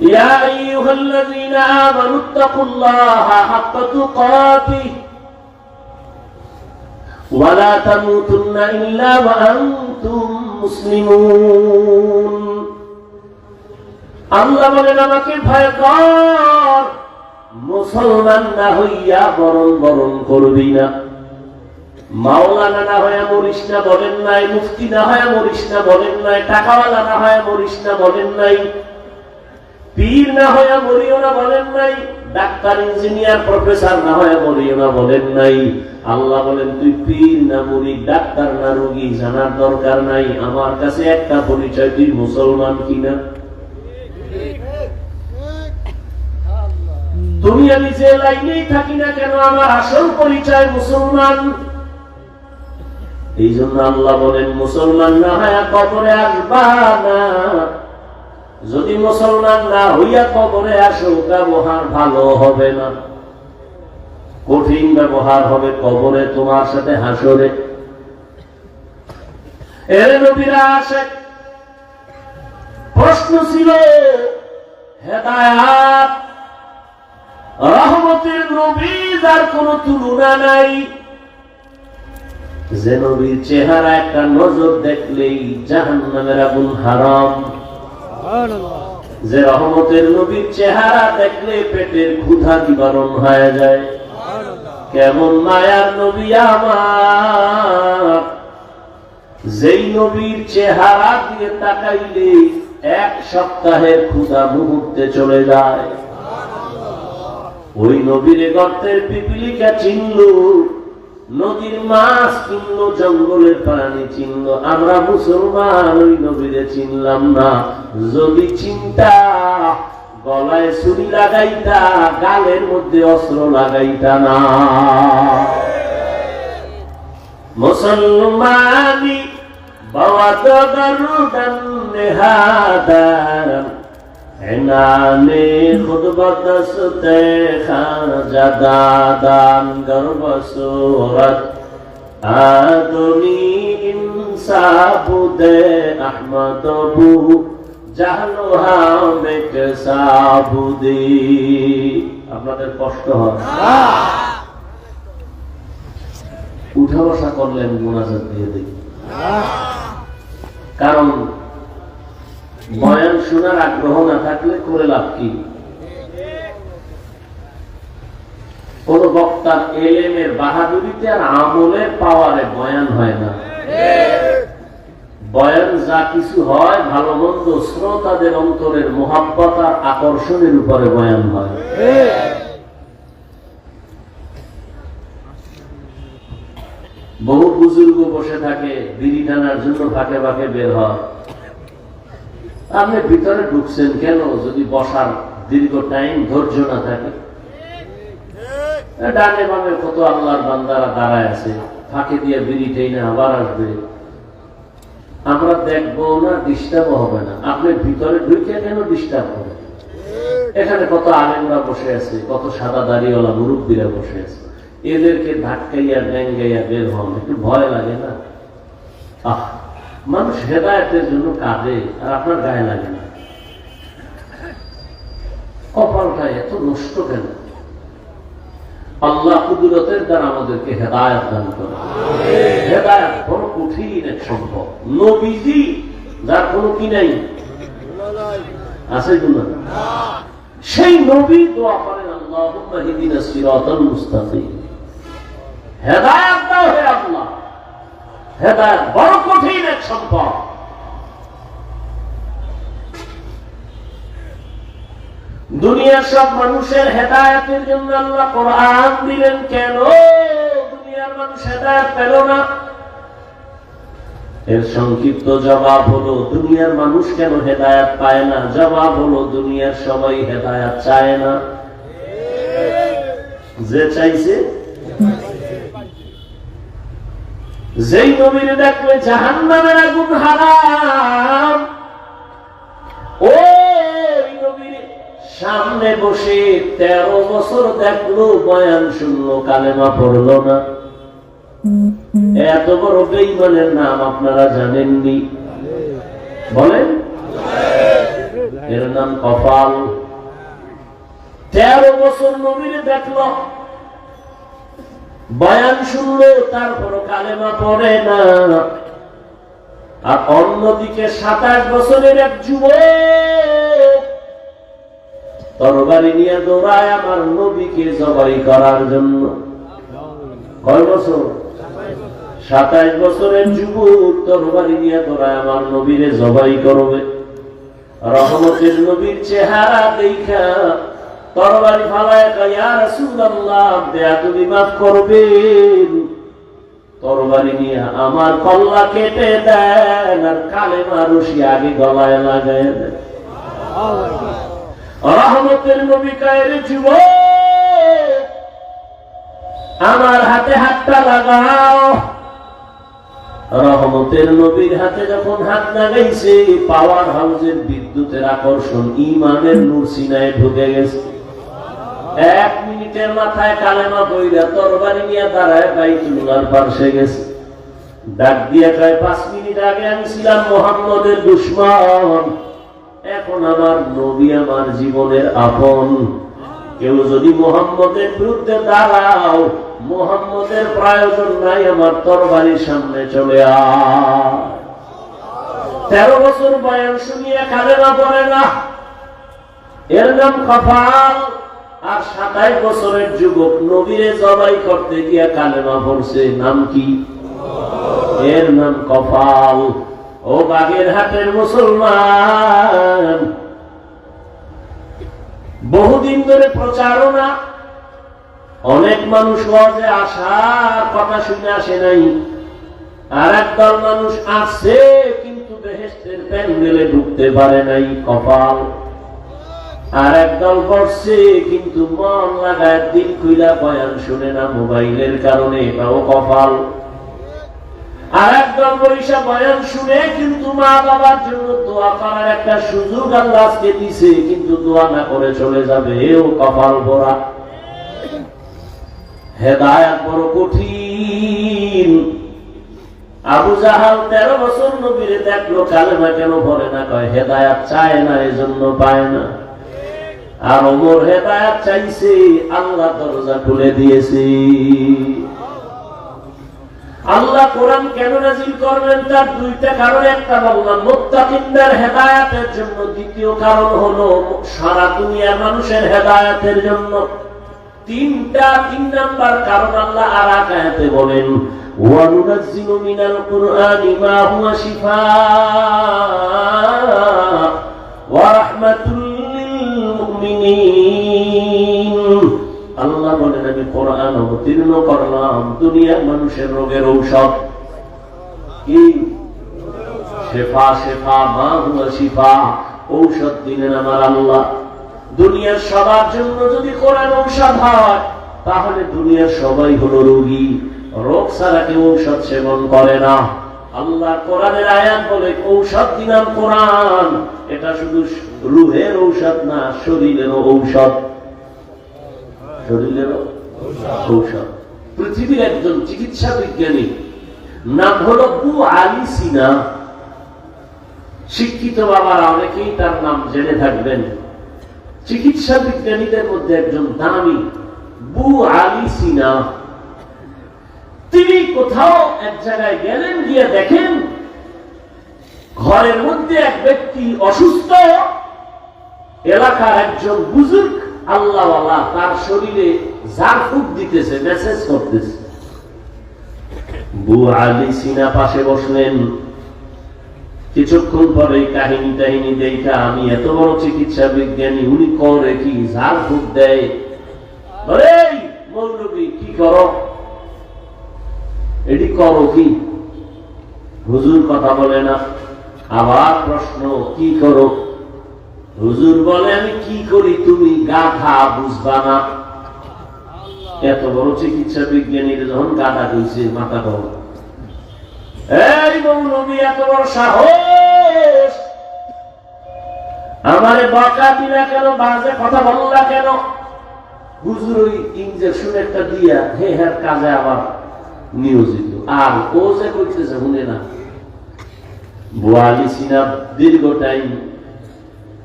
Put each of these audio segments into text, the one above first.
ইয়া আইয়ুহাল্লাযীনা আমানুত্তাকুল্লাহা হাক্কা তুকাতিহি ওয়া লা তামুতুন্না ইল্লা ওয়া আনতুম মুসলিমুন। আল্লাহ বলেন আমাকে ভয় কর, মুসলমান না হইয়া বরণ করবি না। মাওলানা না হয়ে মরিস না বলেন নাই, মুফতি না হয়ে মরিস না বলেন নাই, টাকাওয়ালা না হয়ে মরিস না বলেন নাই, পীর না হয়ে মরিও না বলেন নাই, ডাক্তার ইঞ্জিনিয়ার প্রফেসর না হয়ে মরিও না বলেন নাই। আল্লাহ বলেন তুই পীর না মুরিদ, ডাক্তার না রোগী জানার দরকার নাই, আমার কাছে একটা পরিচয়, তুই মুসলমান কিনা। তুমি আমি যে লাইনেই থাকি না কেন, আমার আসল পরিচয় মুসলমান। এই জন্য আল্লাহ বলেন মুসলমান না হইয়া কবরে আসবা না। যদি মুসলমান না হইয়া কবরে আসো, ব্যবহার ভালো হবে না, কঠিন ব্যবহার হবে কবরে, তোমার সাথে হাসরে। এর নবীরা আসে, প্রশ্ন ছিল হেদায়াত, রহমতের নবী যার কোন তুলনা নাই, যে নবীর চেহারা একটা নজর দেখলেই জাহান্নামের আগুন হারাম, যে রহমতের নবীর চেহারা দেখলে পেটের ক্ষুধা নিবারণ হয়ে যায়। কেমন মায়ার নবী আমার, যেই নবীর চেহারা দিয়ে তাকাইলে এক সপ্তাহের ক্ষুধা মুহূর্তে চলে যায়। ওই নবীর গর্তের পিপিলিকা চিনল, নদীর মাছ চিনল, জঙ্গলের প্রাণী চিনল। আমরা মুসলমান ওই নবীরে চিনলাম না। যদি চিন্তা, গলায় ছুরি লাগাইতা, গালের মধ্যে অস্ত্র লাগাইতা না। মুসলমানি বাওয়াত গরুদান নেহাদান এনানে খুদবত সুতে খাজাদান গর্বসুরত আদমি ইনসাবুদে আহমদবু জাহলুহা মেকসাবুদি। আপনাদের কষ্ট হয়? উঠা বসা করলেন মোনাজাত দিয়ে দেখি। কারণ বয়ান শোনার আগ্রহ না থাকলে করে লাভ কি? কোন বক্তার এলেমের বাহাদুরিতে আর আমলের পাওয়ারে বয়ান হয় না। বয়ান যা কিছু হয় ভালো মন্দ শ্রোতাদের অন্তরের মোহাব্বত আর আকর্ষণের উপরে বয়ান হয়। বহু বুজুর্গ বসে থাকে, বিড়ি টানার জন্য ফাঁকে ফাঁকে বের হয়। আপনি ভিতরে ঢুকছেন কেন যদি বসার দীর্ঘ টাইম ধৈর্য না থাকে? ডানে বামে কত আল্লাহর বান্দারা দাঁড়ায় আছে, ফাঁকে দিয়ে বিড়িটাই না আবার আসবে, আমরা দেখবো না, ডিস্টার্ব হবে না। আপনি ভিতরে ঢুকে কেন ডিস্টার্ব হবে? এখানে কত আলেমরা বসে আছে, কত সাদা দাড়িওয়ালা মুরব্বীরা বসে আছে, এদেরকে ধাক্কাইয়া ডেঙ্গাইয়া বের হন, একটু ভয় লাগে না? মানুষ হেদায়েতের জন্য কাঁদে আর আপনার গায়ে লাগে না। কপালটা এত নষ্ট কেন? আল্লাহ কুদরতের দ্বারা আমাদেরকে হেদায়েত দান করে। হেদায়েত বড় কঠিন এক সম্পদ। নবীজি যার কোনো কি নাই আছে কিনা, সেই নবী দোয়া করেন আল্লাহুম্মা ইহদিনাস সিরাতাল মুস্তাকিম, হেদায়েত দাও হে আল্লাহ। হেদায়েত বড় কঠিন এক সম্পদ। দুনিয়ার সব মানুষের হেদায়েতের জন্য আল্লাহ কোরআন দিলেন, কেন দুনিয়ার মানুষ হেদায়েত পেল না? এর সংক্ষিপ্ত জবাব হলো দুনিয়ার মানুষ কেন হেদায়েত পায় না? জবাব হলো দুনিয়ার সবাই হেদায়েত চায় না। যে চাইছে, যেই নবীর দেখলে জাহান্নামের আগুন হারাম, ওই নবীর সামনে বসে 13 বছর দেখলো, বয়ান শুনলো, কালেমা পড়লো না। এত বড় বেঈমানের নাম আপনারা জানেননি? বলেন এর নাম কপাল। 13 বছর নবীরে দেখলো, বয়ান শুনলো, তারপরও কালেমা পড়ে না। আর অন্যদিকে 27 বছরের এক যুবক তরবারি নিয়ে দৌড়ায় আমার নবীকে জবাই করার জন্য। কয় বছর? 27 বছরের যুবক তরবারি নিয়ে দৌড়ায় আমার নবীরে জবাই করবে। রহমতের নবীর চেহারা দেখা তরবারি ফালায় কয়, ইয়া রাসূলুল্লাহ, বেয়াদবি মাফ করবেন, তরবারি নিয়ে আমার কল্লা কেটে দেন আর কালেমা রশি আগে গলায় লাগায় দেন। রহমতের নবী কয়, রে যুবক, আমার হাতে হাতটা লাগাও। রহমতের নবীর হাতে যখন হাত লাগাইছে, পাওয়ার হাউসের বিদ্যুতের আকর্ষণ ঈমানের নূর সিনায় ঢুকে গেছে। 1 মিনিটের মাথায় কালেমা পড়িয়া তরবারি নিয়ে দাঁড়ায় বাইতুল্লাহর পাশে গেছে। ডাক দিয়ে কয়, 5 মিনিট আগে আমি ছিলাম মুহাম্মদের দুশমন, এখন আমার নবী আমার জীবনের আপন। কেউ যদি মুহাম্মদের বিরুদ্ধে দাঁড়াও, মুহাম্মদের প্রয়োজন নাই, আমার তরবারির সামনে চলে আয়। 13 বছর বয়স শুনিয়ে কালেমা পড়ে না, এর নাম কপাল। আর 27 বছরের যুবক নবীরে জবাই করতে গিয়া কালেমা পড়ছে, নাম কি? এর নাম কপাল। ও বাগেরহাটের মুসলমান, বহুদিন ধরে প্রচারণা, অনেক মানুষ ওয়াজে আসার কথা শুনে আসে নাই, আর একদল মানুষ আসছে কিন্তু বেহেশতের প্যান্ডেলে ঢুকতে পারে নাই, কপাল। আর একদল বসছে কিন্তু মন লাগায় দিল খুইলা বয়ান শুনে না মোবাইলের কারণে, এটাও কপাল। আর একদল বৈশা বয়ান শুনে কিন্তু মা বাবার জন্য দোয়া করার একটা সুযোগ আল্লাহ আজকে দিছে, কিন্তু দোয়া না করে চলে যাবে, এও কপাল ভরা। হেদায়েত বড় কঠিন। আবু জাহাল 13 বছর নবীরে দেখলো, কালেমা কেন পড়ে না? কয় হেদায়েত চায় না, এজন্য পায় না। আর ওমর হেদায়েত চাইছে, আল্লাহ দরজা খুলে দিয়েছে। আল্লাহ কোরআন কেন নাযিল করবেন? তার 2টা কারণ। একটা বললাম মুত্তাকিনদের হেদায়েতের জন্য, দ্বিতীয় কারণ হলো সারা দুনিয়ার মানুষের হেদায়েতের জন্য। 3 নাম্বার কারণ আল্লাহ আর এক আয়াতে বলেন, ওয়া নুনাজ্জিলু মিনাল কুরআনি মা হুয়া শিফাআ ওয়া রাহমাতুল লিল মুমিনিন। আল্লাহ বলেন, আমি কোরআন অবতীর্ণ করলাম দুনিয়ার মানুষের রোগের ঔষধ। কি? শিফা, শিফা, মা হুয়া শিফা, ঔষধ দিলেন আমার আল্লাহ। দুনিয়ার সবার জন্য যদি কোরআন ঔষধ হয়, তাহলে দুনিয়ার সবাই হলো রোগী। রোগ ছাড়া কেউ ঔষধ সেবন করে না। আল্লাহ কোরআনের আয়াত বলে, ঔষধ দিলাম কোরআন। এটা শুধু রুহের ঔষধ না, শরীরেরও ঔষধ। শরীরেরও ঔষধ। পৃথিবীর একজন চিকিৎসা বিজ্ঞানী, নাম হলো আবু আলী সিনা। শিক্ষিত বাবারা অনেকেই তার নাম জেনে থাকবেন। চিকিৎসা বিজ্ঞানীদের মধ্যে একজন দামি, আবু আলী সিনা। তিনি কোথাও এক জায়গায় গেলেন, গিয়ে দেখেন ঘরের মধ্যে এক ব্যক্তি অসুস্থ। এলাকার একজন বুজুর্গ আল্লাহওয়ালা তার শরীরে ঝাড়ফুঁক দিতেছে, মেসেজ করতেছে। আবু আলী সিনা পাশে বসলেন। কিছুক্ষণ পরে কাহিনী দেখা, আমি এত বড় চিকিৎসা বিজ্ঞানী, উনি করে কি? ঝাড়ফুঁক দেয়। বলে, মৌলবী কি করো? এটি করো কি? হুজুর কথা বলে না। আবার প্রশ্ন, কি করো? হুজুর বলে, আমি কি করি তুমি গাধা, বুঝবা না? এত বড় চিকিৎসা বিজ্ঞানীর যখন গাধা কইছে, মাথা গরম। এই মৌলবী এত বড় সাহস, আমারে বকা দিলা কেন? বাজে কথা বললা কেন? হুজুর ওই ইনজেকশন একটা দিয়া হে হ্যার কাজে আবার নিয়োজিত। আর ও যে করতেছে শুনে না। আবু আলী সিনা দীর্ঘ টাইম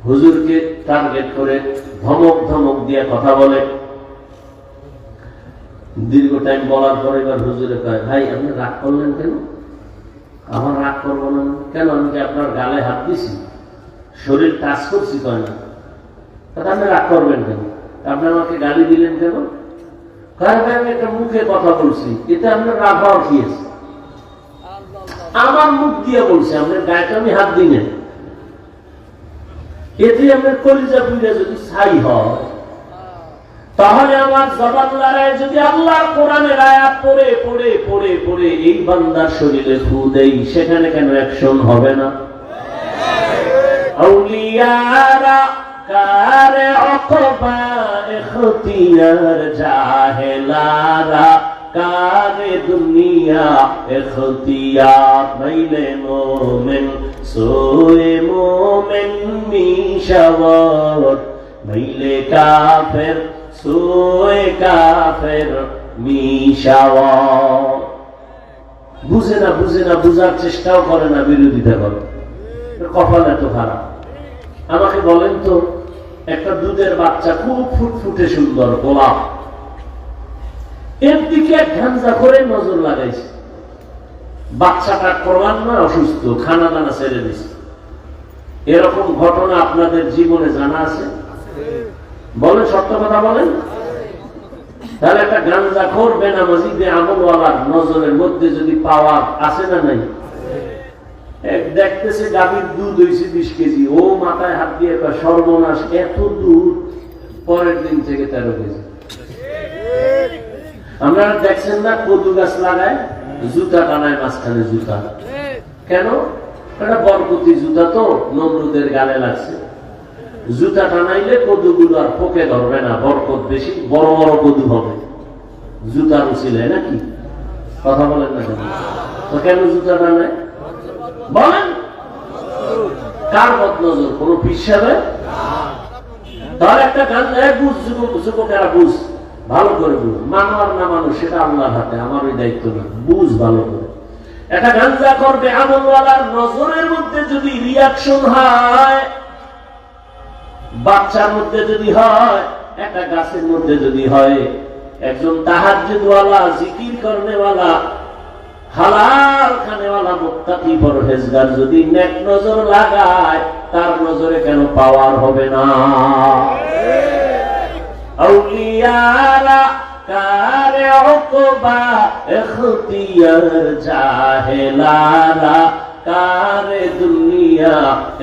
হুজুরকে টার্গেট করে ধমক ধমক দিয়ে কথা বলে। দীর্ঘ টাইম বলার পরে এবার হুজুরে কয়, ভাই আপনি রাগ করলেন কেন? আমার রাগ করবো না কেন? আমি কি আপনার গালে হাত দিছি, শরীর টাচ করছি? কয় না। আপনি রাগ করবেন কেন? আপনি আমাকে গালি দিলেন কেন? আমি একটা মুখে কথা বলছি, এতে আপনার রাগ হওয়ার কি আছে? আমার মুখ দিয়ে বলছি, আপনার গায়ে আমি হাত দিই না, এতে আপনার কলিজা পুইরা যদি ছাই হয়, তাহলে আমার জবান লড়াই যদি আল্লাহর কোরআনের আয়াত পড়ে পড়ে পড়ে পড়ে এই বান্দার শরীরে ফু দেই, সেখানে কেন অ্যাকশন হবে না? আউলিয়ারা কারে অকবা ইখতিয়ার, জাহেলারা কারে দুনিয়া ইখতিয়ার। মাইলে মোমেন সোয়ে মোমেন মিশাওয়ার, মাইলে কাফের সোয়ে কাফের মিশাওয়ার। বুঝে না বুঝে না, বুঝার চেষ্টাও করে না, বিরোধিতা করে। কপাল এত খারাপ। আমাকে বলেন তো, একটা দুধের বাচ্চা খুব ফুটফুটে সুন্দর গোলাপ, এর দিকে ঝাঞ্ঝা করে নজর লাগাইছে। বাচ্চাটা ক্রমান্বয়ে অসুস্থ, খানা দানা ছেড়ে দিছে। এরকম ঘটনা আপনাদের জীবনে জানা আছে? বলেন, সত্য কথা বলেন। তাহলে একটা গাঞ্জাখোর বেনামাজি বেআমলওয়ালার নজরের মধ্যে যদি পাওয়ার আছে না নাই? দেখতেছে গাভীর দুধ হয়েছে 20 কেজি, ও মাথায় হাত দিয়ে সর্বনাশ, এত দুধ। পরের দিন থেকে 13 কেজি। আপনারা দেখছেন না, কদু গাছ লাগায়, জুতা টানায় মাঝখানে জুতা। কেন? এটা বরকতি জুতা, তো নমরুদের গালে লাগছে। জুতা টানাইলে কদুগুলো আর পোকে ধরবে না, বরকত বেশি, বড় বড় কদু হবে। জুতার উচিলে নাকি? কথা বলেন না কেন? তো কেন জুতা টানায় বলেন? কার বদনজর? কোন পিসাবে? তার একটা গান বুঝ, যুবকেরা বুঝ, ভালো করে বুঝ। মানো আর না মানো সেটা আল্লাহর হাতে, আমার ওই দায়িত্ব না। বুঝ ভালো করে। একটা গাঞ্জা করবে আমলওয়ালার নজরের মধ্যে যদি রিয়াকশন হয়, বাচ্চার মধ্যে যদি হয়, একটা গাছের মধ্যে যদি হয়, একজন তাহাজ্জুদওয়ালা, জিকির করনেওয়ালা, হালাল খানেওয়ালা, মুত্তাকি পরহেজগার যদি নেক নজর লাগায়, তার নজরে কেন পাওয়ার হবে না? আউলিয়ারা কারে উকবা ইখতিয়ার, জাহেলারা কারে দুনিয়া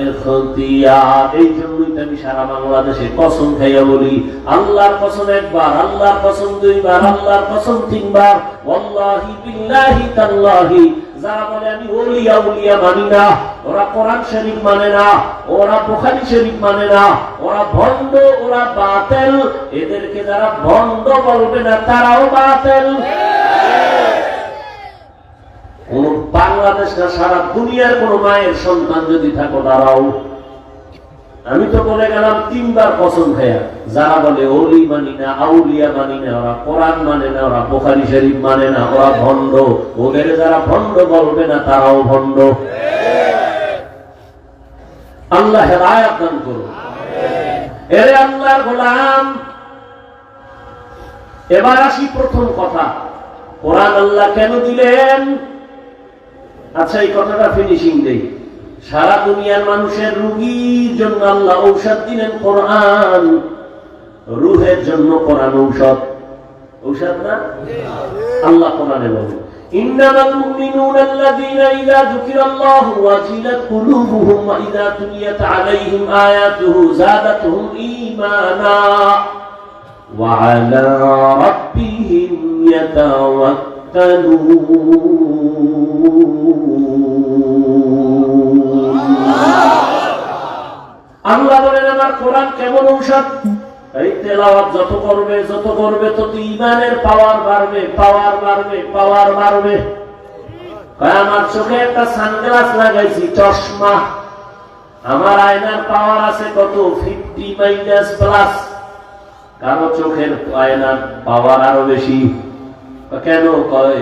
ইখতিয়ার। এই জন্যই আমি সারা বাংলাদেশে কসম খাইয়া বলি, আল্লাহর কসম একবার, আল্লাহর কসম দুইবার, আল্লাহর কসম তিনবার, ওয়াল্লাহি বিল্লাহি তাল্লাহি, যারা বলে আমি ওলিয়া উলিয়া মানি না, ওরা কোরআন শরীফ মানে না, ওরা বুখারী শরীফ মানে না, ওরা ভণ্ড, ওরা বাতিল। এদেরকে যারা ভণ্ড বলবে না, তারাও বাতিল। কোন বাংলাদেশ না, সারা দুনিয়ার কোন মায়ের সন্তান যদি থাকো, দাঁড়াও। আমি তো বলে গেলাম 3 বার কসম খায়া, যারা বলে ওলি মানি না, আউলিয়া মানি না, ওরা কোরআন মানে না, ওরা বুখারী শরীফ মানে না, ওরা ভণ্ড। ওদের যারা ভণ্ড বলবে না, তারাও ভণ্ড। আল্লাহ হেদায়েত দান করুন। এরে আল্লাহর গোলাম, এবার আসি প্রথম কথা, কোরআন আল্লাহ কেন দিলেন? আচ্ছা, এই কথাটা ফিনিশিং দেই। সারা দুনিয়ার মানুষের রোগীর জন্য আল্লাহ ঔষধ দিলেন কোরআন। রুহের জন্য কোরআন ঔষধ। ঔষধ না? আল্লাহ কোরআনে বলেন, ইন্নামাল মুমিনুনা আল্লাযীনা ইযা যুকিরাল্লাহু ওয়াজিলাত কুলুবুহুম ওয়া ইযা তুলিয়াত আলাইহিম আয়াতুহু যাদাতুহুম ঈমানা ওয়া আলা রাব্বিহিম ইয়াতাওয়াক্কালুন। আল্লাহ বলেন, আমার কোরআন কেমন ঔষধ? এই তেলাওয়াত যত করবে তত ঈমানের পাওয়ার বাড়বে, পাওয়ার বাড়বে, পাওয়ার বাড়বে। আমার চোখে একটা সানগ্লাস লাগাইছি, চশমা, আমার আয়নার পাওয়ার আছে কত? 50 - কারো চোখের আয়নার পাওয়ার আরো বেশি। কেন? কয়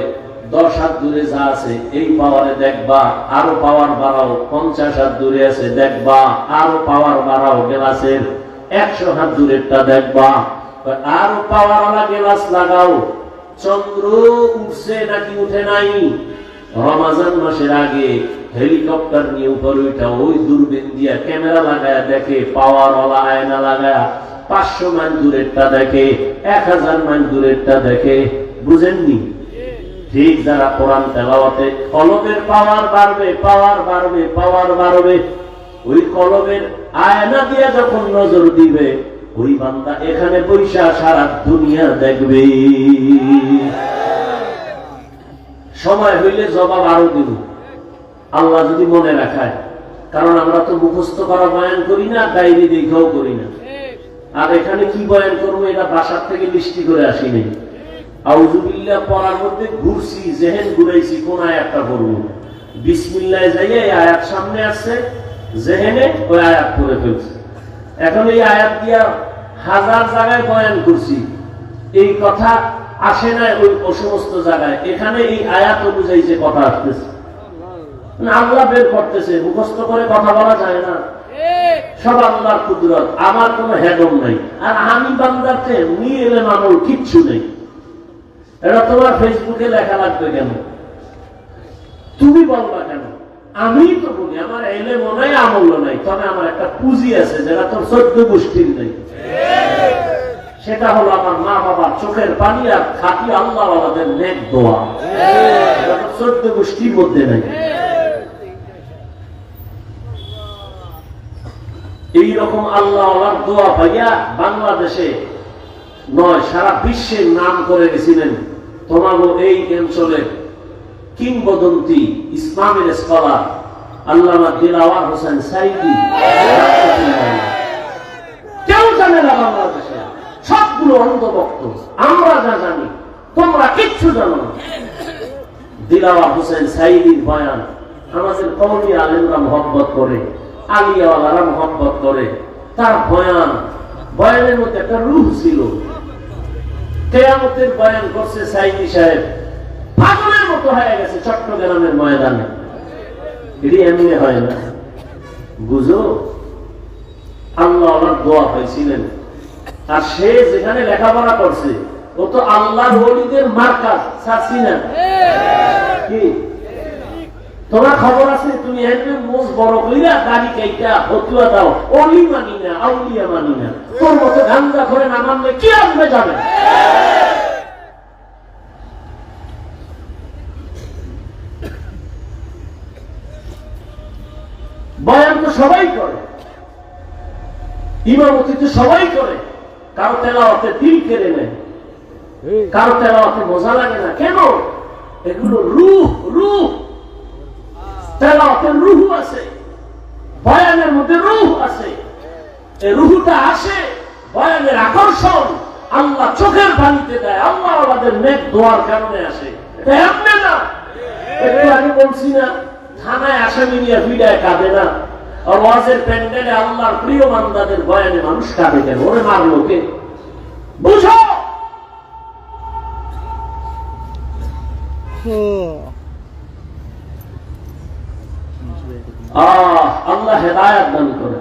10 হাত দূরে যা আছে এই পাওয়ারে দেখবা, আরো পাওয়ার বাড়াও। 50 হাত দূরে আছে দেখবা, আরো পাওয়ার বাড়াও। গ্লাসের 100 হাত দূরেরটা দেখবা, আরো পাওয়ারওয়ালা গ্লাস লাগাও। চন্দ্র উঠছে নাকি উঠে নাই? রমজান মাসের আগে হেলিকপ্টার নিয়ে উপরে উঠা ওই দূরবীন দিয়া ক্যামেরা লাগায়া দেখে, পাওয়ারওয়ালা আয়না লাগায়া 500 মাইল দূরেরটা দেখে, 1000 মাইল দূরেরটা দেখে। বুঝেননি? ঠিক যারা কোরআন তেলাওয়াতে কলবের পাওয়ার বাড়বে, পাওয়ার বাড়বে, পাওয়ার বাড়বে, ওই কলবের আয়না দিয়া যখন নজর দিবে, ওই বান্দা এখানে বৈশা সারা দুনিয়া দেখবে। সময় হইলে জবাব আরো দিব, আল্লাহ যদি মনে রাখায়। কারণ আমরা তো মুখস্থ করা বয়ান করি না, ডায়েরি দেখেও করি না। আর এখানে কি বয়ান করবো, এটা বাসার থেকে লিস্টি করে আসি নাই। আউযুবিল্লাহ পড়ার মধ্যে ঘুরছি, জেহেন ঘুরাইছি, কোন আয়াতটা পড়বো। বিসমিল্লাহ যাইয়া এই আয়াত সামনে আসছে, জেহেনে ওই আয়াত পড়ে ফেলছে। এখন এই আয়াত দিয়া 1000 জায়গায় বয়ান করছি, এই কথা আসে না ওই সমস্ত জায়গায়। এখানে এই আয়াত অনুযায়ী যে কথা আসতেছে, আল্লাহ বের করতেছে। মুখস্থ করে কথা বলা যায় না, সব আল্লাহর কুদরত। আমার কোনো হেডম নাই, আর আমি বান্দারকে নিয়ে এলে আমল কিচ্ছু নেই। এটা তোমার ফেসবুকে লেখা লাগবে কেন? তুমি বলবা কেন? আমি তো বলি আমার এলে মনে হয় আমল নাই, তবে আমার একটা পুঁজি আছে যেটা তোর 14 গোষ্ঠীর নেই। সেটা হলো আমার মা বাবার চোখের পানি আর খাঁটি আল্লাহ আমাদের নেক দোয়া, 14 গোষ্ঠীর মধ্যে নাই। এইরকম আল্লাহ আল্লাহর দোয়া পাইয়া বাংলাদেশে নয় সারা বিশ্বের নাম করে গেছিলেন তোমাগো এই অঞ্চলের কিংবদন্তি ইসলামের স্কলার আল্লামা দিলওয়ার হোসেন সাইদি। কেউ জানে না বাংলাদেশে, সবগুলো অন্ধভক্ত। আমরা যা জানি তোমরা কিচ্ছু জানো না। দিলওয়ার হোসেন সাইদির বয়ান আমাদের কওমি আলেমরা মহব্বত করে, আলিয়াওয়ালারা মহব্বত করে। তার বয়ানের মধ্যে একটা রূহ ছিল। কিয়ামতের বয়ান করছে সাইদি সাহেব, পাগলের মতো হয়ে গেছে চট্টগ্রামের ময়দানে। এটি এমনি হয় না, বুঝো। আল্লাহ ওনার দোয়া পাইছিলেন, আর সে যেখানে লেখাপড়া করছে ও তো আল্লাহর ওলিদের মার্কাজ, চাচ্ছি না কি? তোমার খবর আছে? তুমি একদম মোজ বড় কইরা দাড়ি কাইটা ফতুয়া দাও, অলি মানি না, আউলিয়া মানি না। তোর মতো গাঞ্জা করে না মানলে কি আসবে যাবে? বয়ান তো সবাই করে, ইমামতি তো সবাই করে। কারো তেলাওয়াতে দিল কেড়ে নেয়, কারো তেলাওয়াতে মজা লাগে না। কেন? এগুলো রূহ। তেলাওয়াতের রূহ আছে, বয়ানের মধ্যে রূহ আছে। এই রূহটা আসে, বয়ানের আকর্ষণ আল্লাহ চোখের পানিতে দেয়, আল্লাহ আমাদের নেক দোয়ার কারণে আসে। এটা এমনি না। একটু আগে বলছি না, থানায় আসামি নিয়ে ভিড়ায় কাঁদে না, আর ওয়াজের প্যান্ডেলে আল্লাহর প্রিয় বান্দাদের বয়ানে মানুষ কাঁদে কেন? ওরে মারলো কে? বুঝো। আল্লাহ হেদায়েত দান করে।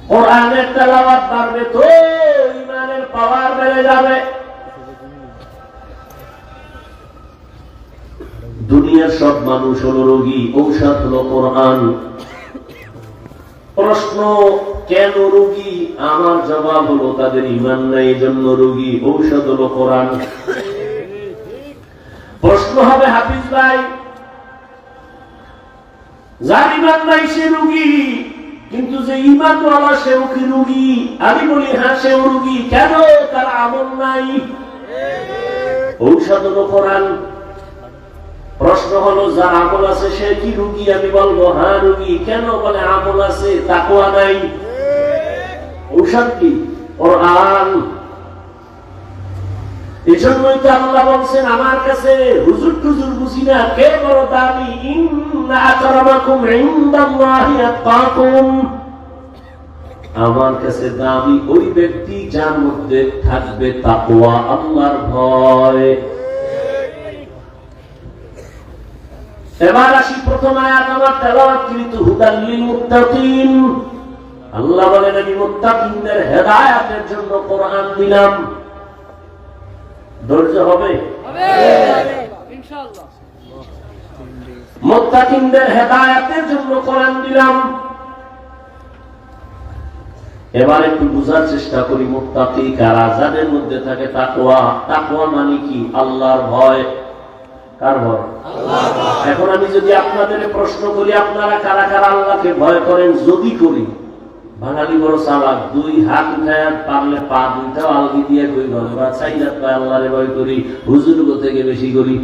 কোরআনের তেলাওয়াত বাড়বে তো ঈমানের পাওয়ার বেড়ে যাবে। দুনিয়ার সব মানুষ হলো রোগী, ঔষধ হলো কোরআন। প্রশ্ন, কেন রোগী? আমার জবাব হলো তাদের ঈমান নাই, এজন্য রোগী। ঔষধ হলো কোরআন। প্রশ্ন হবে, হাফিজ ভাই, যার ঈমান নাই সে রোগী, কিন্তু যে ঈমানওয়ালা সেও কি রোগী? আমি বলি হ্যাঁ, সেও রোগী। কেন? তার আমল নাই। ঔষধ হলো কোরআন। প্রশ্ন হলো, যার আমল আছে সে কি রোগী? আমি বলবো হ্যাঁ রোগী। কেন? বলে আমল আছে, তাকওয়া নাই। ঔষধ কি? কোরআন। এজন্যই তো আল্লাহ বলছেন, আমার কাছে হুজুর টুজুর বুঝি না, কে বড় দামি? ইন্না আকরামাকুম ইনদাল্লাহি আতকাকুম। আমার কাছে দামি ওই ব্যক্তি যার মধ্যে থাকবে তাকওয়া, আল্লাহর ভয়। এবার আসি প্রথম আয়াত আমার তেলাওয়াতকৃত হুদাল লিল মুত্তাকিন। আল্লাহ বলেন আমি মুত্তাকিনদের হেদায়েতের জন্য কোরআন দিলাম। ধৈর্য হবে ইনশাআল্লাহ। মুত্তাকিনদের হেদায়েতের জন্য কোরআন দিলাম। এবার একটু বুঝার চেষ্টা করি মুত্তাকি কারা, যাদের মধ্যে থাকে তাকওয়া। তাকওয়া মানে কি? আল্লাহর ভয়। কার ভয়? আল্লাহর ভয়। এখন আমি যদি আপনাদের প্রশ্ন করি আপনারা কারা কারা আল্লাহকে ভয় করেন, যদি করি, বাঙালি বড় চালাক, দুই হাত উঠায় পারলে পা দুইটাও আলগি দিয়ে কই আমরা চাইলে আল্লাহরে ভয় করি, হুজুর থেকে বেশি করি।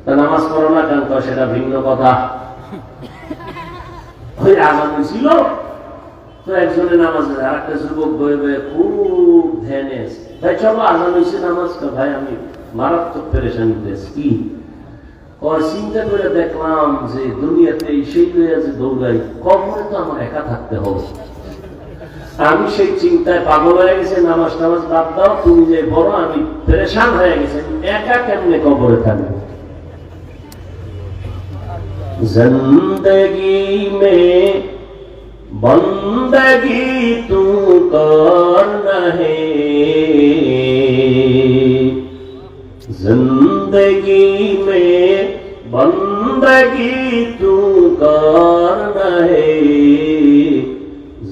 তা নামাজ পড়ো না কেন? সেটা ভিন্ন কথা। ওই আজান ছিল তো একজনের নামাজ, আর একটা যুবক বয়ে বয়ে খুব ধ্যানে ভাই চলো আজান হয়েছে নামাজ। ভাই আমি মারাত্মক পেরেশানি পেয়েছি। কি চিন্তা করে দেখলাম যে দুনিয়াতে সেই যে দৌড়াই, কবরে তো আমার একা থাকতে হবে। আমি সেই চিন্তায় পাগল হয়ে গেছে, নামাজ টামাজ বাদ দাও, তুমি যে বড়, আমি পেরেশান হয়ে গেছে, একা কেমনে কবরে থাকবে। जिंदगी में बंदगी तू करना है, जिंदगी में बंदगी तू करना है,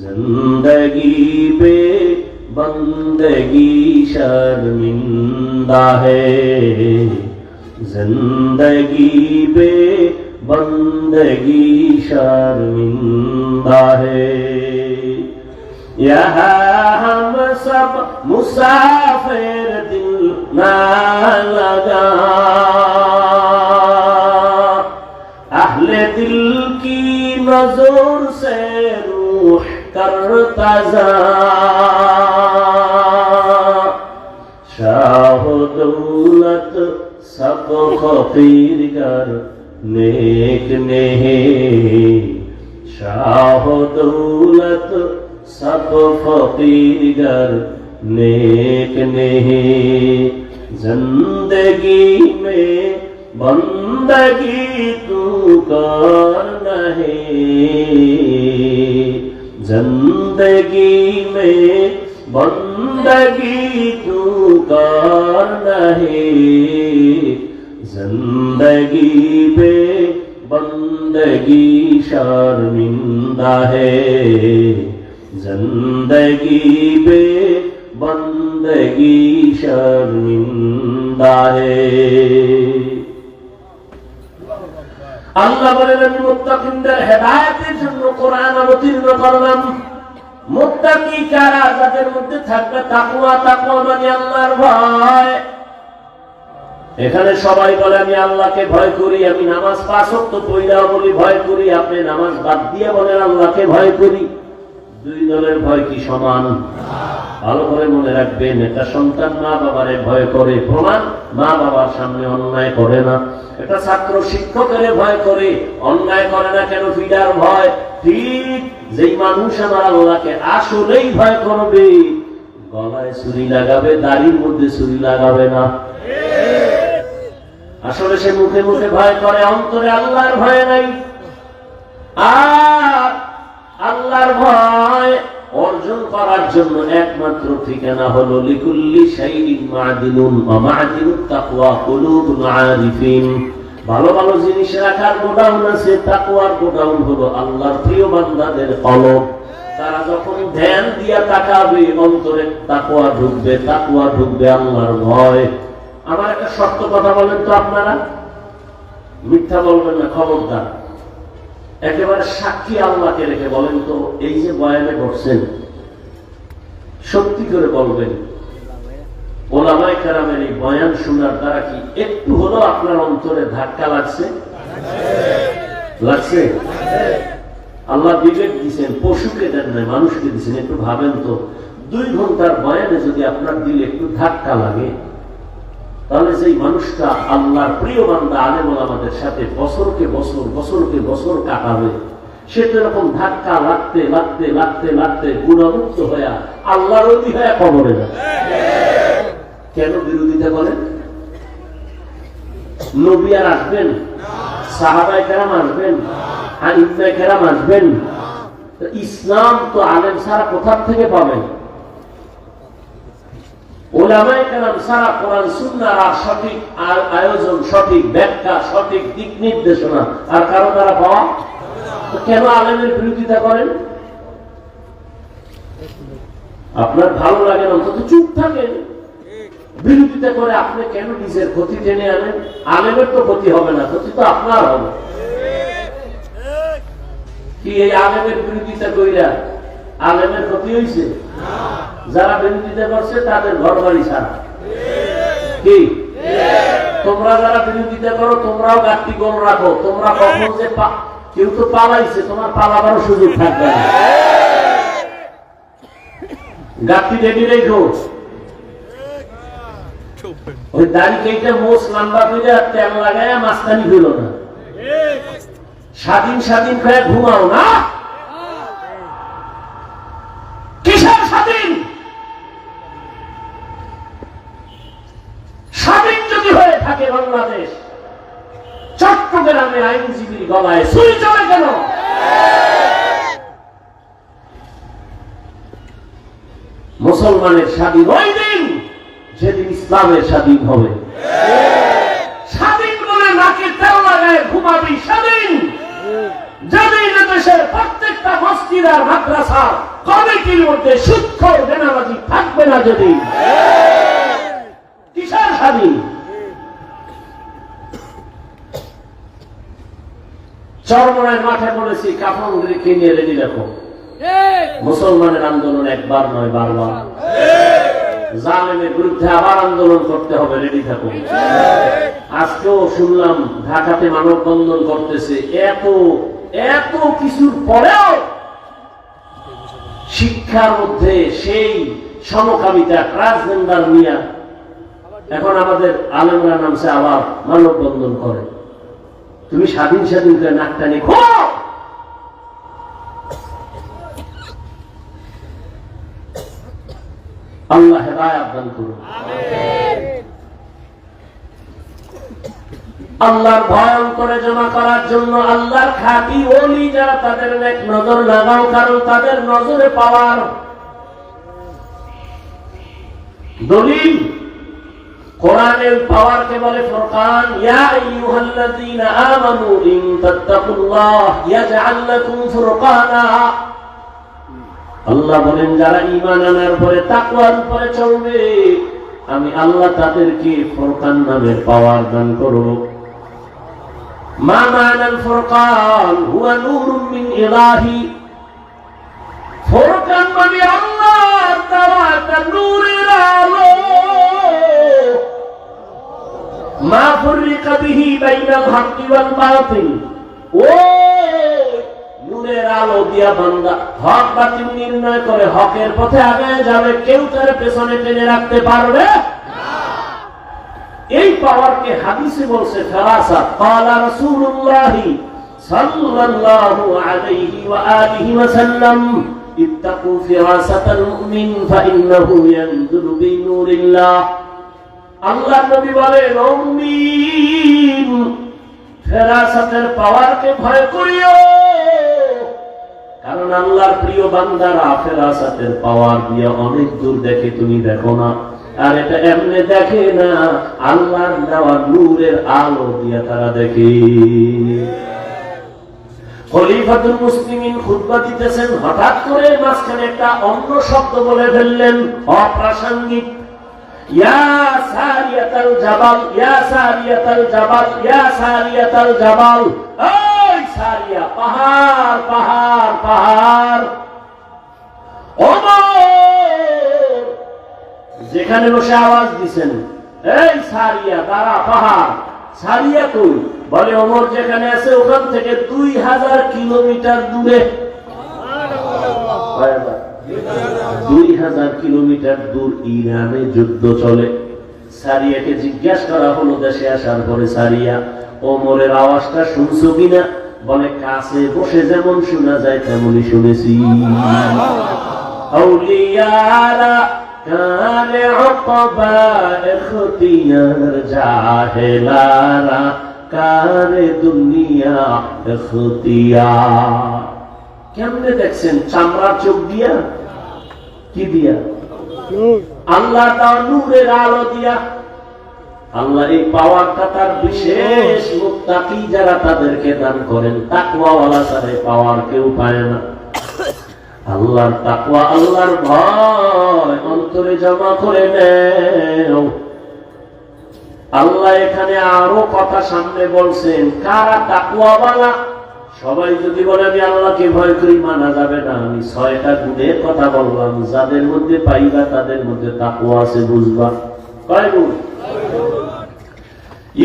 जिंदगी पे बंदगी शर्मिंदा है, जिंदगी पे बंदगी शर्मिंदा है। यहाँ हम सब मुसाफिर दिल ना लगा, अहले दिल की नजर से रूह करता जा, शाह दौलत सब फकीर कर नेक नहीं, शाह दौलत सब फकीर गर नेक नहीं, जिंदगी में बंदगी तू करना है, जिंदगी में बंदगी तू करना है, जिंदगी पे बंदगी शर्मिंदा है, जिंदगी पे बंदगी शर्मिंदा है। আল্লাহ বলেন আমি মুত্তাকিনদের হেদায়েতের জন্য কোরআন অবতীর্ণ করলাম। মুত্তাকি কারা? যাদের মধ্যে থাকবে তাকওয়া। তাকওয়া মানে আল্লাহর ভয়। এখানে সবাই বলে আমি আল্লাহকে ভয় করি, আমি নামাজ ৫ ওয়াক্ত পড়াও বলি ভয় করি, আপনি নামাজ বাদ দিয়ে বলেন আল্লাহকে ভয় করি। দুই দলের ভয় কি সমান? ভালো করে মনে রাখবেন, একটা সন্তান মা বাবারে ভয় করে, প্রমাণ মা বাবার সামনে অন্যায় করে না। একটা ছাত্র শিক্ষকের ভয় করে, অন্যায় করে না কেন? ফিডার ভয়। ঠিক যেই মানুষ আমার আল্লাহকে আসলেই ভয় করবে, গলায় ছুরি লাগাবে, দাড়ির মধ্যে ছুরি লাগাবে না। আসলে সে মুখে মুখে ভয় করে, অন্তরে আল্লাহর ভয় নাই। আর আল্লাহর ভয় অর্জন করার জন্য একমাত্র ঠিকানা হলো লিকুল্লি শাইইন মা'দিনুন ওয়া মা'দিনুত তাকওয়া কুলুবুল আরিফিন। ভালো ভালো জিনিস রাখার গোডাউন আছে, তাকওয়ার গোডাউন হলো আল্লাহর প্রিয় বান্দাদের কলব। তারা যখন ধ্যান দিয়া তাকাবে, অন্তরে তাকওয়া ঢুকবে, তাকওয়া ঢুকবে আল্লাহর ভয়। আমার একটা শর্ত কথা বলেন তো, আপনারা মিথ্যা বলবেন না, খবরদার। একেবারে সাক্ষী আল্লাহকে রেখে বলেন তো, এই যে বয়ানে বসছেন সত্যি করে বলবেন, ওলামায়ে কেরামের এই বয়ান শোনার দ্বারা কি একটু হলো আপনার অন্তরে ধাক্কা লাগছে? লাগছে? আল্লাহ বিবেক দিয়েছেন, পশুকে দেন নাই, মানুষকে দিয়েছেন। একটু ভাবেন তো, 2 ঘন্টার বয়ানে যদি আপনার দিলে একটু ধাক্কা লাগে, তাহলে সেই মানুষটা আল্লাহর প্রিয় বান্দা আলেম ওলামাদের সাথে বছরকে বছর কাটাবে, সে তো এরকম ধাক্কা লাগতে লাগতে লাগতে লাগতে গুণমুক্ত হইয়া আল্লাহর ওলি হইয়া কবরে যাবে। কেন বিরোধিতা করেন? নবী আর আসবেন? সাহাবায়ে কেরাম আসবেন? আইম্মায়ে কেরাম আসবেন? ইসলাম তো আলেম ছাড়া কোথা থেকে পাবেন? উলামায়ে কেরাম ছাড়া কোরআন সুন্নাহর আর সঠিক আয়োজন, সঠিক ব্যাখ্যা, সঠিক দিক নির্দেশনা আর কারো দ্বারা পাওয়া? কেন আলেমের বিরোধিতা করেন? আপনার ভালো লাগে না, অন্তত চুপ থাকেন। বিরোধিতা করে আপনি কেন নিজের ক্ষতি টেনে আনেন? আলেমের তো ক্ষতি হবে না, ক্ষতি তো আপনার হবে। কি এই আলেমের বিরোধিতা কইরা আলেমের ক্ষতি হয়েছে? যারা বিরোধিতা করছে তাদের ঘর বাড়ি ছাড়া। কি তোমরা যারা বিরোধিতা করো, তোমরাও গাছটি গোল রাখো। তোমরা কখন যে কেউ তো পালাইছে, তোমার পালাবারও সুযোগ থাকবে না। গাছটি রেডি রেখো। ওই দাড়ি কেটে মোষ লম্বা করে তেল লাগায় মাঝখানি হইল না। স্বাধীন স্বাধীন খেয়ে ঘুমাও না। কিসের স্বাধীন? স্বাধীন যদি হয়ে থাকে বাংলাদেশ, চট্টগ্রামে আইনজীবীর গলায় ছুরি চলে কেন? মুসলমানের স্বাধীন ওই দিন যেদিন ইসলামের স্বাধীন হবে। স্বাধীন বলে নাকে তেল লাগায় ঘুমাবি স্বাধীন যেদিন দেশের প্রত্যেকটা মসজিদ আর মাদ্রাসা কমিটির মধ্যে সুদখোর বেনামাজি থাকবে না। যদি কিসের স্বাধীন? চরমনায় মাঠে বলেছি কাফন কিনে রেডি রাখো। মুসলমানের আন্দোলন একবার নয়, বারবার। জালেমের বিরুদ্ধে আবার আন্দোলন করতে হবে, রেডি থাকুন। আজকেও শুনলাম ঢাকাতে মানববন্ধন করতেছে। এত এত কিছুর পরেও শিক্ষার মধ্যে সেই সমকামিতা, ট্রান্সজেন্ডার নিয়ে এখন আমাদের আলেমরা নামছে আবার মানববন্ধন করে। তুমি স্বাধীন স্বাধীন করে নাকটানি খো। আল্লাহ হেদায়েত দান করুন। আল্লাহর ভয় অন্তরে জমা করার জন্য আল্লাহর খাঁটি ওলি যারা, তাদের এক নজর লাগাও, কারণ তাদের নজরে পাওয়ার দলিল কোরআনের পাওয়ারকে বলে ফুরকান। ইয়া আইয়ুহাল্লাযীনা আমানু ইন তাত্তাকুল্লাহ ইয়াজআল লাকুম ফুরকানা। আল্লাহ বলেন যারা ঈমান আনার পরে তাকওয়ার উপরে চলবে, আমি আল্লাহ তাদেরকে ফুরকান নামের পাওয়ার দান করব। মা মানাল ফুরকান হুয়া নূরুম মিন ইলাহি। ফুরকান মানে আল্লাহর দেওয়া একটা নূরের আলো। মা ফুররিকা বিহি বাইনাল হাক্কি ওয়াল বাতিল। ও নূরের আলো দিয়া বান্দা হক বাতিল নির্ণয় করে হকের পথে আগায় যাবে, কেউ তার পেছনে টেনে রাখতে পারবে না। এই পাওয়ারকে হাদিসে বলছে ফেরাসাত। ক্বালা রাসূলুল্লাহ সাল্লাল্লাহু আলাইহি ওয়া আলিহি ওয়া সাল্লাম ইত্তাকু ফিরাসাতাল মুমিন ফাইন্নাহু ইয়ানজুলু বিনূরিল্লাহ। আল্লাহর নবী বলেন, ও মুমিন, ফেরাসাতের পাওয়ারকে ভয় করিও, কারণ আল্লাহর প্রিয় বান্দারা ফেরাসাতের পাওয়ার দিয়ে অনেক দূর দেখে, তুমি দেখো না। আর এটা এমনি দেখে না, আল্লাহর দেওয়া নূরের আলো দিয়ে তারা দেখে। খলিফাতুল মুসলিমিন খুতবা দিতেছেন, হঠাৎ করে মাঝখানে একটা অন্য শব্দ বলে ফেললেন, অপ্রাসঙ্গিক। ইয়া সারিয়াতাল জাবাল, ইয়া সারিয়াতাল জাবাল, ইয়া সারিয়াতাল জাবাল। এই সারিয়া, পাহাড় পাহাড় পাহাড়। ওমর যেখানে বসে আওয়াজ দিছেন, এই সারিয়া দাঁড়া, পাহাড়। সারিয়া কই? বলে ওমর যেখানে আছে ওখান থেকে 2000 কিলোমিটার দূরে। 2000 কিলোমিটার দূর ইরানে যুদ্ধ চলে। সারিয়াকে জিজ্ঞাসা করা হলো দেশে আসার পরে, সারিয়া ওমরের আওয়াজটা শুনছো কিনা? বলে কাছে বসে যেমন শোনা যায় তেমনই শুনেছি। আউলিয়ারা কারে উকবা ইখতিয়ার জাহেলারা কারে দুনিয়া ইখতিয়ার। কেমনে দেখছেন? চামড়ার চোখ দিয়া, কি দিয়া? আল্লাহ তার নূরের আলো দিয়া। আল্লাহ এই পাওয়ারটা তার বিশেষ মুত্তাকি যারা তাদেরকে দান করেন। তাকওয়াওয়ালা ছাড়া পাওয়ার কেউ পায় না। আল্লাহর তাকওয়া, আল্লাহর ভয় অন্তরে জমা করে নেও। আল্লাহ এখানে আরো কথা সামনে বলছেন, কারা তাকওয়াওয়ালা। সবাই যদি বলে আমি আল্লাহকে ভয় করি, মানা যাবে না। আমি 6টা গুণের কথা বললাম, যাদের মধ্যে পাইবা তাদের মধ্যে তাকওয়া আছে, বুঝবা। কয় গুণ?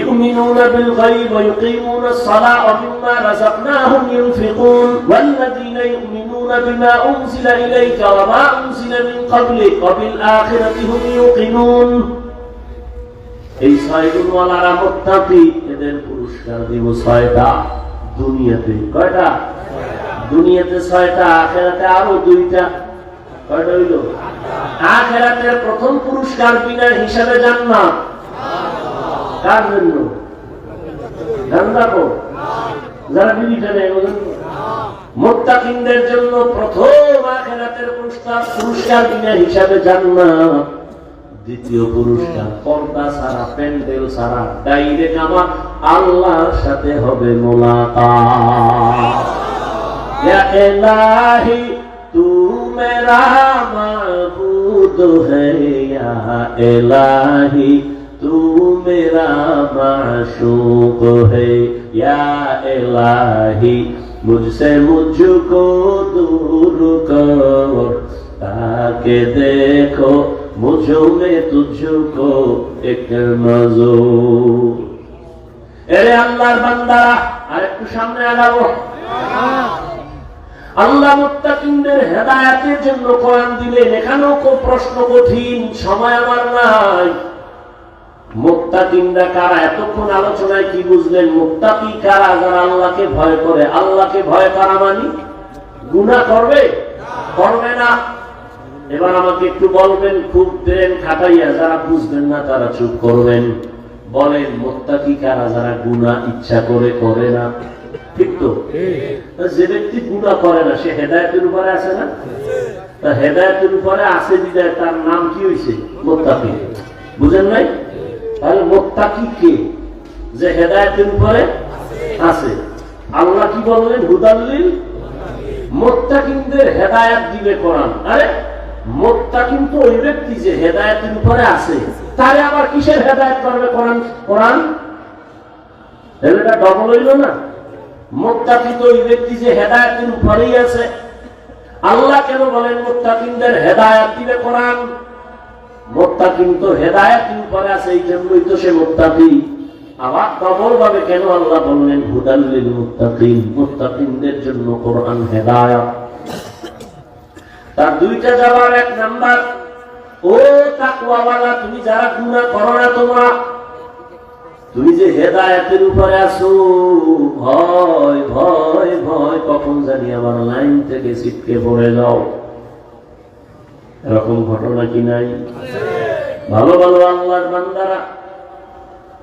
يؤمنون بالغيب ويقيمون الصلاة ومما رزقناهم ينفقون والذين يؤمنون بما أنزل إليك وما أنزل من قبلك وبالآخرة هم يوقنون। এই 6 গুণওয়ালারা মুত্তাকি, এদের পুরস্কার দিব 6টা দুনিয়াতে। কয়টা? দুনিয়াতে 6টা, আখিরাতে আরো 2টা। কয়টা হইল? আখিরাতের প্রথম পুরস্কার বিনা হিসাবে জান্নাত। কার জন্য? জান্নাত যারা বিবি টানে মুত্তাকিনদের জন্য প্রথম আখিরাতের পুরস্কার বিনা হিসাবে জান্নাত। দ্বিতীয় পুরস্কার পর্দা ছাড়া, প্যান্ডেল ছাড়া, ডাইরেক্ট আমার আল্লাহর সাথে হবে মোলাকাত। ইয়া ইলাহি তু মেরা মাবুদ হ্যায়, ইয়া ইলাহি तू मेरा माशूक है, या इलाही मुझसे मुझको दूर कर ताकि देखो मुझ में तुझको एक नजर। এরে আল্লাহর বান্দারা, আরেকটু সামনে আগাবো। আল্লাহ মুত্তাকিনদের হেদায়েতের জন্য কোরআন দিলেন। এখানেও খুব প্রশ্ন কঠিন, সময় আমার নাই। মুত্তাকিনরা কারা? এতক্ষণ আলোচনায় কি বুঝলেন? মুত্তাকি কারা? যারা আল্লাহকে ভয় করে। আল্লাহকে ভয় করা মানে গুনাহ করবে? করবে না। এবার আমাকে একটু বলবেন, খুব ব্রেন খাটাইয়া, যারা বুঝবেন না তারা চুপ করবেন। বলেন মুত্তাকি কারা? যারা গুনাহ ইচ্ছা করে করে না। ঠিক তো? যে ব্যক্তি গুনাহ করে না সে হেদায়েতের উপরে আছে না? তা হেদায়েতের উপরে আছে বিদায় তার নাম কি হইছে? মুত্তাকি। বুঝেন নাই? তাহলে মুত্তাকি কে? যে হেদায়েতের উপরে আছে। আল্লাহ কি বললেন? হুদাল্লিল মুত্তাকিনদের হেদায়েত দিবে কোরআন। আরে মুত্তাকিন তো ওই ব্যক্তি যে হেদায়েতের উপরে আছে, তারে আবার কিসের হেদায়েত করবে কোরআন? কোরআন এটা ডবল হইল না? মুত্তাকি তো ওই ব্যক্তি যে হেদায়েতের উপরেই আছে। আল্লাহ কেন বলেন মুত্তাকিনদের হেদায়েত দিবে কোরআন? মুত্তাকিন তো হেদায়েতের উপরে আছে, এই জন্যই তো সে মুত্তাকি। আবার ডবল ভাবে কেন আল্লাহ বললেন হুদাল্লিল মুত্তাকিন? মুত্তাকিনদের জন্য কোরআন হেদায়েত। তার 2টা জবাব। 1 নাম্বার, ও তাকওয়াওয়ালা, তুমি যারা গুনাহ করো না, তুমি যে হেদায়েতের উপরে আছো, ভয় ভয় ভয় কখন জানি আবার লাইন থেকে ছিটকে পড়ে যাও। এরকম ঘটনা কি নাই? ভালো ভালো আল্লাহর বান্দারা,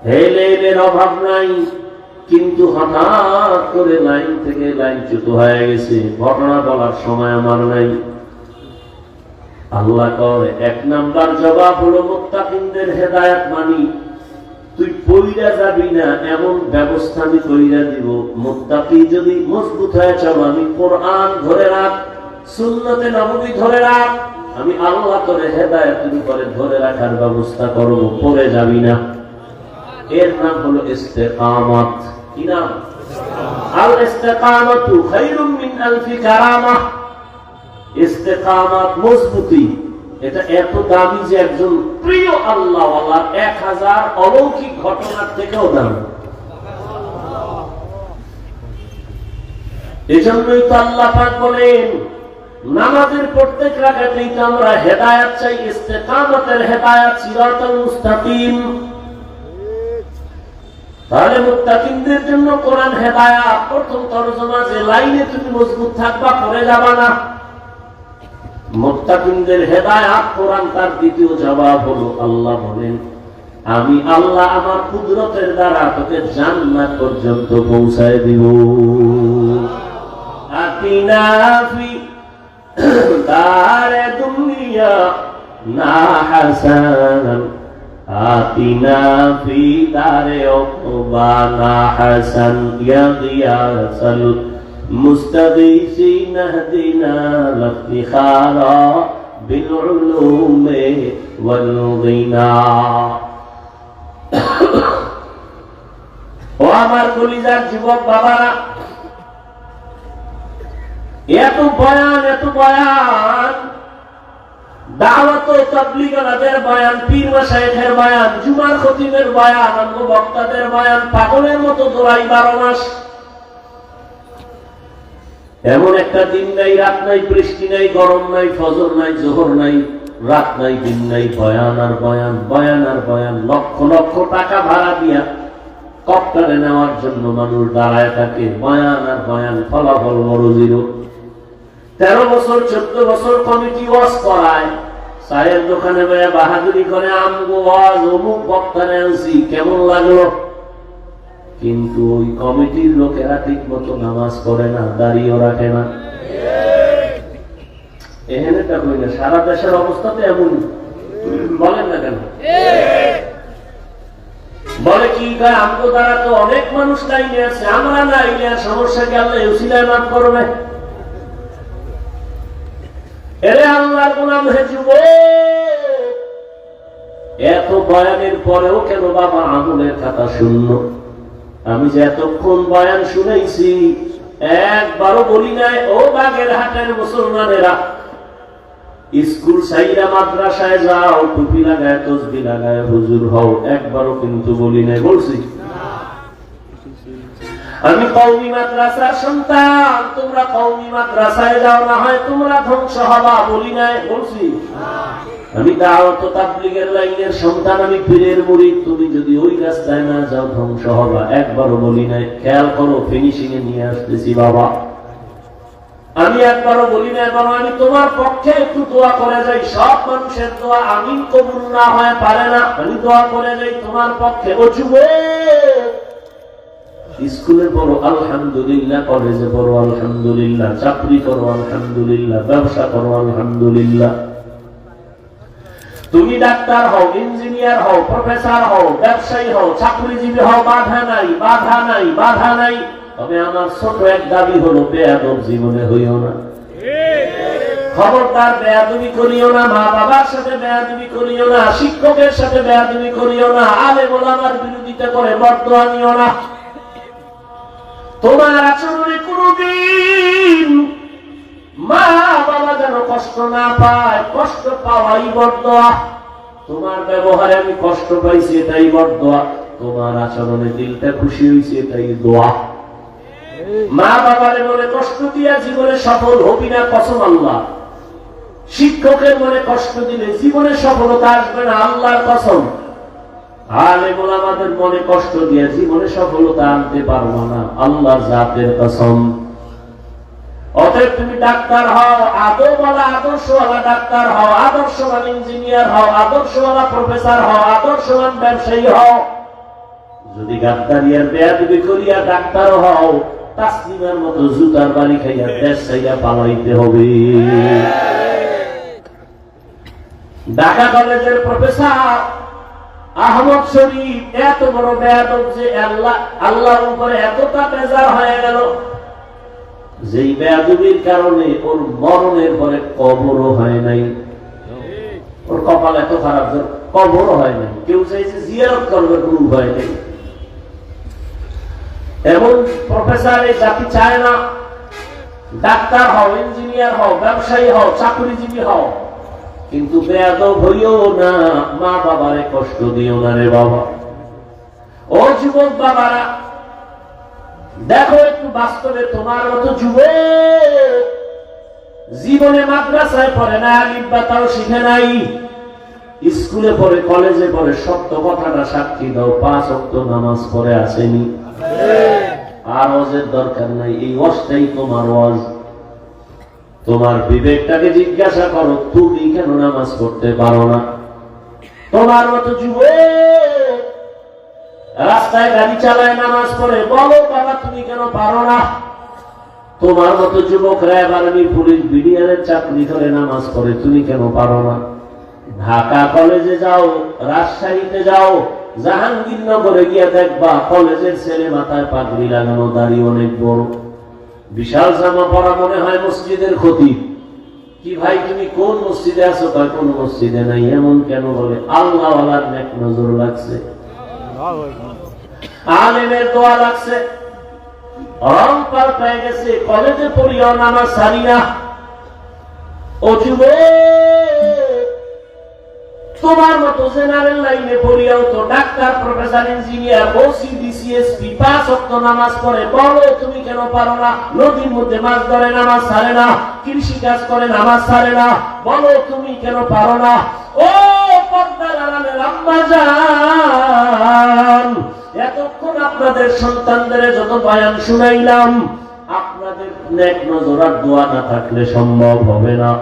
হেলের অভাব নাই, কিন্তু হঠাৎ করে লাইন থেকে লাইনচ্যুত হয়ে গেছে। ঘটনা বলার সময় আমার নাই। আল্লাহ কয় 1 নাম্বার জবাব হলো মুত্তাকিনদের হেদায়েত মানি তুই পইরা যাবি না, এমন ব্যবস্থা আমি কইরা দিব। মুত্তাকি যদি মজবুত হয়ে চলো, আমি কোরআন ধরে রাখ, সুন্নতে নববী ধরে রাখ, আমি আল্লাহ তোরে হেদায়েতের উপরে ধরে রাখার ব্যবস্থা করব, পড়ে যাবি না। এর নাম হলো ইস্তেকামত। কি নাম? আল ইস্তেকামাতু খায়রুম মিন আলফি কারামাহ। ইস্তেকামত মজবুতি, এটা এত দামি যে একজন প্রিয় আল্লাহওয়ালা 1000 অলৌকিক ঘটনার থেকেও দামি। এজন্যই তো আল্লাহ পাক বলেন নামাজের প্রত্যেক রাকাতেই তো আমরা হেদায়েত চাই, ইস্তেকামতের হেদায়েত, সিরাতাল মুস্তাকিম। তাহলে মুত্তাকিনদের জন্য কোরআন হেদায়েত। প্রথম তরজমা যে লাইনে তুমি মজবুত থাকবা, পড়ে যাবা না। মুত্তাকিনদের হেদায়েত কোরআন তার দ্বিতীয় জবাব হলো আল্লাহ বলেন আমি আল্লাহ আমার কুদরতের দ্বারা তোকে জান্নাত পর্যন্ত পৌঁছায় দিব। আতিনা ফি দারে দুনিয়া না হাসান আতিনা ফি দারে উকবা না হাসান ইয়া গিয়াসাল মুস্তাগীসিন ইহদিনা লিফতিখারা বিল উলুমি ওয়াল গিনা। ও আমার কলিজার যুবক বাবারা, এত বয়ান দাওয়াত ও তাবলীগের বয়ান, পীর মাশায়েখের বয়ান, জুমার খতিবের বয়ান, অন্য বক্তাদের বয়ান, পাগলের মতো দৌড়াই 12 মাস। এমন একটা দিন নাই, রাত নাই, বৃষ্টি নাই, গরম নাই, ফজর নাই, জোহর নাই, রাত নাই, দিন নাই, বয়ান আর বয়ান, বয়ান আর বয়ান। লক্ষ লক্ষ টাকা ভাড়া দিয়া কপ্টারে নেওয়ার জন্য মানুষ দাঁড়ায় থাকে, বয়ান আর বয়ান, ফলাফল মরজিরো। 13 বছর 14 বছর কমিটি ওয়াজ করায়, চায়ের দোকানে বয়া বাহাদুরি করে আমগো ওয়াজ অমুক বক্তারে আনছি, কেমন লাগলো? কিন্তু ওই কমিটির লোকেরা ঠিক মতো নামাজ পড়ে না, দাঁড়িয়েও রাখে না। এখানে তা কই না, সারা দেশের অবস্থাতে এমন। বলেন না কেন? বলে কি গায় আমগো দ্বারা তো অনেক মানুষ লাইনে আছে, আমরা না আইলে সমস্যা কি আল্লাহ উসিলায় মাফ করবে? এরে আল্লাহর গোলাম হে যুবক, এত বয়ানের পরেও কেন বাবা আমলের খাতা শূন্য? আমি যে এতক্ষণ বয়ান শুনেছি একবারও বলি নাই ও বাগেরহাটের মুসলমানেরা স্কুল সাইরা মাদ্রাসায় যাও, টুপি লাগায় তসবি লাগায় হুজুর হও, একবারও কিন্তু বলি নাই। বলছি আমি কওমি মাদ্রাসার সন্তান, তোমরা কওমি মাদ্রাসায় যাও, না হয় তোমরা ধ্বংস হবা, বলি নাই? বলছি আমি দাওয়াত ও তাবলীগের লাইনের সন্তান, আমি পীরের মুরিদ, তুমি যদি ওই রাস্তায় না যাও ধ্বংস হবা, একবারও বলি নাই। খেয়াল করো, ফিনিশিং এ নিয়ে আসতেছি বাবা। আমি একবারও বলি নাই, বরং আমি তোমার পক্ষে একটু দোয়া করে যাই। সব মানুষের দোয়া আমিন কবুল না হয় পারে না, আমি দোয়া করে যাই তোমার পক্ষে। ও যুবক, স্কুলে পড়ো আলহামদুলিল্লাহ, কলেজে পড়ো আলহামদুলিল্লাহ, চাকরি করো আলহামদুলিল্লাহ, ব্যবসা করো আলহামদুলিল্লাহ। তুমি ডাক্তার হও, ইঞ্জিনিয়ার হও, প্রফেসর হও, ব্যবসায়ী হও, চাকরিজীবী হও, বাধা নাই, বাধা নাই, বাধা নাই। তবে আমার ছোট এক দাবি হলো, বেয়াদব জীবনে হইও না। খবরদার বেয়াদবি করিও না, মা বাবার সাথে বেয়াদবি করিও না, শিক্ষকের সাথে বেয়াদবি করিও না, আলেম ওলামার বিরোধিতা করে বরদোয়া নিও না। তোমার আচরণে কোনদিন মা বাবা যেন কষ্ট না পায়, কষ্ট পাওয়াই বরদোয়া। তোমার ব্যবহারে আমি কষ্ট পাইছি, এটাই বরদোয়া। তোমার আচরণে দিলটা খুশি হয়েছে, এটাই দোয়া। মা বাবারে মনে কষ্ট দিয়া জীবনে সফল হবি না, কসম আল্লাহ। শিক্ষকের মনে কষ্ট দিলে জীবনে সফলতা আসবে না, আল্লাহর কসম। আলেম ওলামাদের মনে কষ্ট দিয়ে জীবনে সফলতা আনতে পারবো না, আল্লাহর জাতের কসম। অতএব তুমি ডাক্তার হও, আদবওয়ালা আদর্শওয়ালা ডাক্তার হও, আদর্শবান ইঞ্জিনিয়ার হও, আদর্শওয়ালা প্রফেসর হও, আদর্শবান ব্যবসায়ী হও। যদি গাদ্দারি আর বেয়াদবি করিয়া ডাক্তার হও, তাসলিমার মতো জুতার বাড়ি খাইয়া দেশ ছাইয়া পালাইতে হবে। ঢাকা কলেজের প্রফেসর আহমদ শরীফ এত বড় বেয়াদব যে আল্লাহর উপরে এতটা বেজার হয়ে গেল, যেই বেয়াদবির কারণে ওর মরণের পরে কবরও হয় নাই। ওর কপাল এত খারাপ যে কবরও হয় নাই, কেউ চাইছে জিয়ারত করবে, কোনো ভয় নেই। এমন প্রফেসর এই জাতি চায় না। ডাক্তার হও, ইঞ্জিনিয়ার হও, ব্যবসায়ী হও, চাকরিজীবী হও, কিন্তু বেয়াদব হইও না, মা বাবারে কষ্ট দিও না রে বাবা। ও যুবক বাবারা, দেখো একটু বাস্তবে তোমার মতো যুবক জীবনে মাদ্রাসায় পড়ে না, আলিফ বা তাও শিখে নাই, স্কুলে পড়ে, কলেজে পড়ে, সত্য কথাটা সাক্ষী দাও, 5 ওয়াক্ত নামাজ পড়ে আসেনি। আর ওয়াজের দরকার নাই, এই ওয়াজটাই তোমার ওয়াজ। তোমার বিবেকটাকে জিজ্ঞাসা করো, তুমি কেন নামাজ পড়তে পারো না? তোমার মতো যুবক রাস্তায় গাড়ি চালায় নামাজ পড়ে, বলো বাবা তুমি কেন পারো না? তোমার মতো যুবক র্যাব আর্মি পুলিশ বিডিআরের চাকরি করে নামাজ পড়ে, তুমি কেন পারো না? ঢাকা কলেজে যাও, রাজশাহীতে যাও, জাহাঙ্গীরনগরে গিয়ে দেখবা কলেজের ছেলে মাথায় পাগড়ি লাগানো, দাড়ি অনেক বড়, বিশাল জামা পরা, মনে হয় মসজিদের খতিব। কি ভাই তুমি কোন মসজিদে আছো? কয় কোন মসজিদে নাই। এমন কেন বলে? আল্লাহ ওয়ালার নেক নজর লাগছে, আলেমের দোয়া লাগছে, রং পার পেয়ে গেছে, কলেজে পড়িও নামাজ সারি না। ও যুবক, তোমার মতো জেনারেল লাইনে পড়িয়াও তো doctor, professor, engineer, OC, DC SP 5 ওয়াক্ত নামাজ পড়ে, বলো তুমি কেন পারো না? নদীর মধ্যে মাছ ধরে নামাজ ছাড়ে না, কৃষি কাজ করে নামাজ ছাড়ে না, বলো তুমি কেন পারো না? ও পর্দার আড়ালের আম্মা জান, এতক্ষণ আপনাদের সন্তানদের যত বয়ান শুনাইলাম, আপনাদের নেক নজর আর দোয়া না থাকলে সম্ভব হবে না।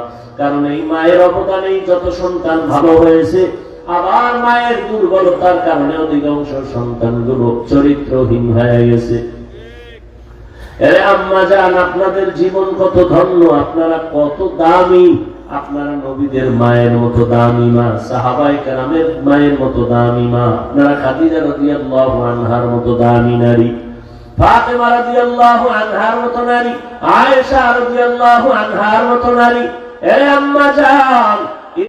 কারণ এই মায়ের অবদানেই যত সন্তান ভালো হয়েছে, আবার মায়ের দুর্বলতার কারণে অধিকাংশ সন্তানগুলো চরিত্রহীন হয়ে গেছে। এরে আম্মা জান, আপনাদের জীবন কত ধন্য, আপনারা কত দামি, আপনারা নবীদের মায়ের মতো দামি মা, সাহাবায়ে কেরামের মায়ের মতো দামি মা, আপনারা খাদিজা রাদিয়াল্লাহু আনহার মতো দামি নারী, ফাতেমা রাদিয়াল্লাহু আনহার মতো নারী, আয়েশা রাদিয়াল্লাহু আনহার মতো নারী। এরে আম্মা জান,